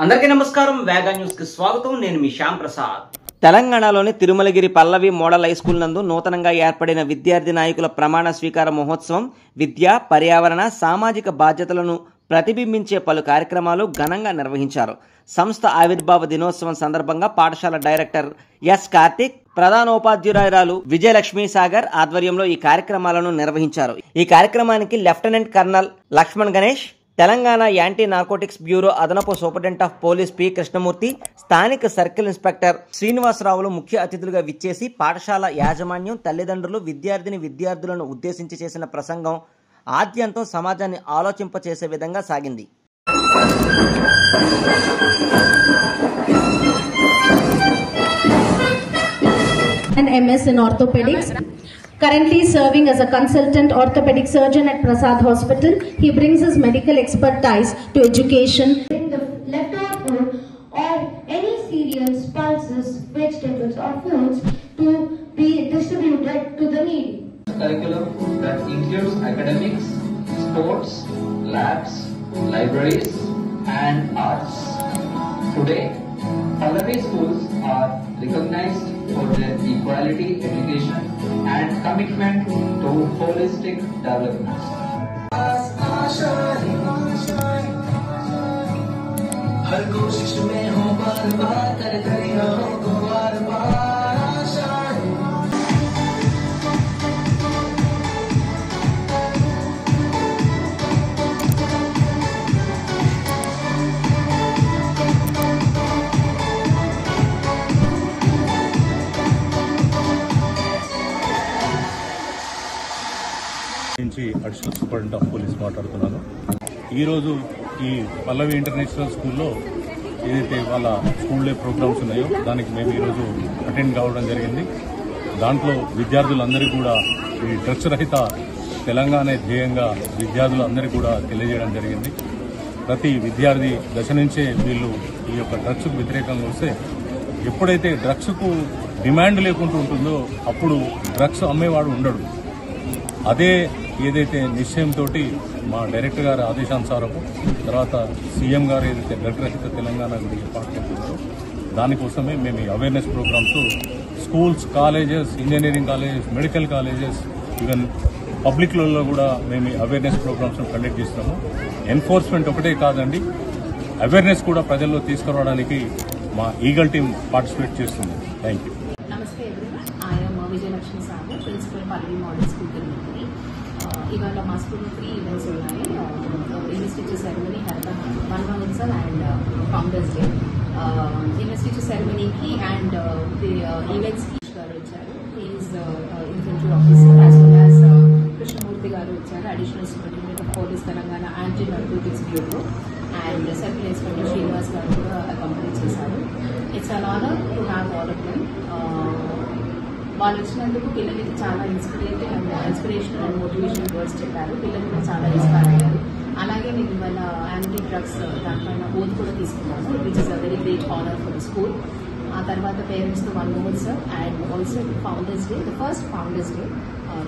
అందరికీ నమస్కారం. వేగా న్యూస్ కి స్వాగతం. నేను మీ శ్యామ్ ప్రసాద్. తెలంగాణలోని తిరుమలగిరి పల్లవి మోడల్ హై స్కూల్ నందు నూతనంగా ఏర్పడిన విద్యార్థి నాయకుల ప్రమాణ స్వీకార మహోత్సవం విద్య, పర్యావరణ, సామాజిక బాధ్యతలను ప్రతిబింబించే పలు కార్యక్రమాలు ఘనంగా నిర్వహించారు. సంస్థ ఆవిర్భావ దినోత్సవం సందర్భంగా పాఠశాల డైరెక్టర్ ఎస్ కార్తిక్, ప్రధానోపాధ్యాయురాలు విజయలక్ష్మి సాగర్ ఆధ్వర్యంలో ఈ కార్యక్రమాలను నిర్వహించారు. ఈ కార్యక్రమానికి lieutenant colonel Laxman Ganesh, Telangana anti narcotics bureau అదనపు superintendent of police P Krishnamurthy, స్థానిక సర్కిల్ ఇన్స్పెక్టర్ శ్రీనివాసరావులు ముఖ్య అతిథులుగా విచ్చేసి పాఠశాల యాజమాన్యం, తల్లిదండ్రులు, విద్యార్థులను ఉద్దేశించి చేసిన ప్రసంగం ఆద్యంతం సమాజాన్ని ఆలోచింపచేసే విధంగా సాగింది. An MS in orthopedics. Currently serving as a consultant orthopedic surgeon at Prasad Hospital, he brings his medical expertise to education. In the leftover food or any cereals, pulses, vegetables or foods to be distributed to the needy. Curriculum that includes academics, sports, labs, libraries and arts. Today, Pallavi schools are recognized for their equality, education and commitment to holistic development. हर कोशिश में हो बार बार कर रहो को बार बार additional superintendent of police మాట్లాడుతున్నాను. ఈరోజు ఈ పల్లవి international స్కూల్లో ఏదైతే వాళ్ళ స్కూల్ డే ప్రోగ్రామ్స్ ఉన్నాయో దానికి మేము ఈరోజు అటెండ్ కావడం జరిగింది. దాంట్లో విద్యార్థులందరికీ కూడా ఈ డ్రగ్స్ రహిత తెలంగాణ ధ్యేయంగా విద్యార్థులందరికీ కూడా తెలియజేయడం జరిగింది. ప్రతి విద్యార్థి దశ నుంచే వీళ్ళు ఈ యొక్క డ్రగ్స్కు వ్యతిరేకంగా వస్తే ఎప్పుడైతే డ్రగ్స్కు డిమాండ్ లేకుండా ఉంటుందో అప్పుడు డ్రగ్స్ అమ్మేవాడు ఉండడు. అదే ఏదైతే నిశ్చయంతో మా డైరెక్టర్ గారి ఆదేశానుసారము తర్వాత సీఎం గారు ఏదైతే డ్రగ్ రహిత తెలంగాణ గురించి ఏర్పాటు చేస్తున్నారో దానికోసమే మేము ఈ awareness programmes schools, colleges, engineering colleges, medical colleges, even పబ్లిక్లలో కూడా మేము ఈ అవేర్నెస్ ప్రోగ్రామ్స్ కండక్ట్ చేస్తున్నాము. ఎన్ఫోర్స్మెంట్ ఒకటే కాదండి, అవేర్నెస్ కూడా ప్రజల్లో తీసుకురావడానికి మా ఈగల్ టీం పార్టిసిపేట్ చేస్తుంది. Thank you. నమస్తే everyone. I am Vijayalakshmi Sagar, principal Pallavi model school Tirumalagiri. ఇవాళ మా స్కూల్లో 3 ఈవెంట్స్ ఉన్నాయి. Investiture ceremony, health Utsav and founders day. Investiture సెరమనీకి అండ్ ఈవెంట్స్కి గారు వచ్చారు. Is infantry officer. As well as Krishnamurthy గారు వచ్చారు, additional superintendent of police Telangana anti narcotics bureau. And circle inspector Srinivas గారు కూడా అకాంపనీ చేశారు. It's an honour to have all of them. వాళ్ళు వచ్చినందుకు పిల్లలకి చాలా ఇన్స్పిరేషనల్ అండ్ మోటివేషనల్ వర్డ్స్ చెప్పారు. పిల్లలు కూడా చాలా ఇన్స్పైర్ అయ్యారు. అలాగే నేను ఇవాళ యాంటీ డ్రగ్స్ దానిపైన ఓత్ కూడా తీసుకున్నాను, which is a very great honour for the school. ఆ తర్వాత పేరెంట్స్తో 1 oath sir. And also founders day, the first founders day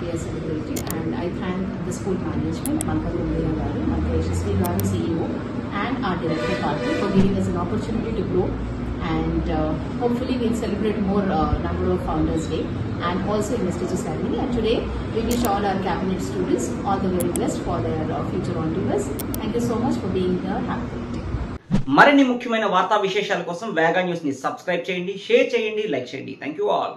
we are celebrating. And I thank the school management, Mankar Udaya గారు, మంత్రి యశస్వి గారు, CEO, and our director Karthik for giving us an opportunity to grow. And hopefully we'll celebrate more number of Founders Day and also Investiture Ceremony. And today we wish all our cabinet students all the very best for their future endeavors. Thank you so much for being here. Happy birthday. మరిన్ని ముఖ్యమైన వార్తా విశేషాల కోసం వేగా news ని subscribe చేయండి, share చేయండి, like చేయండి. Thank you all.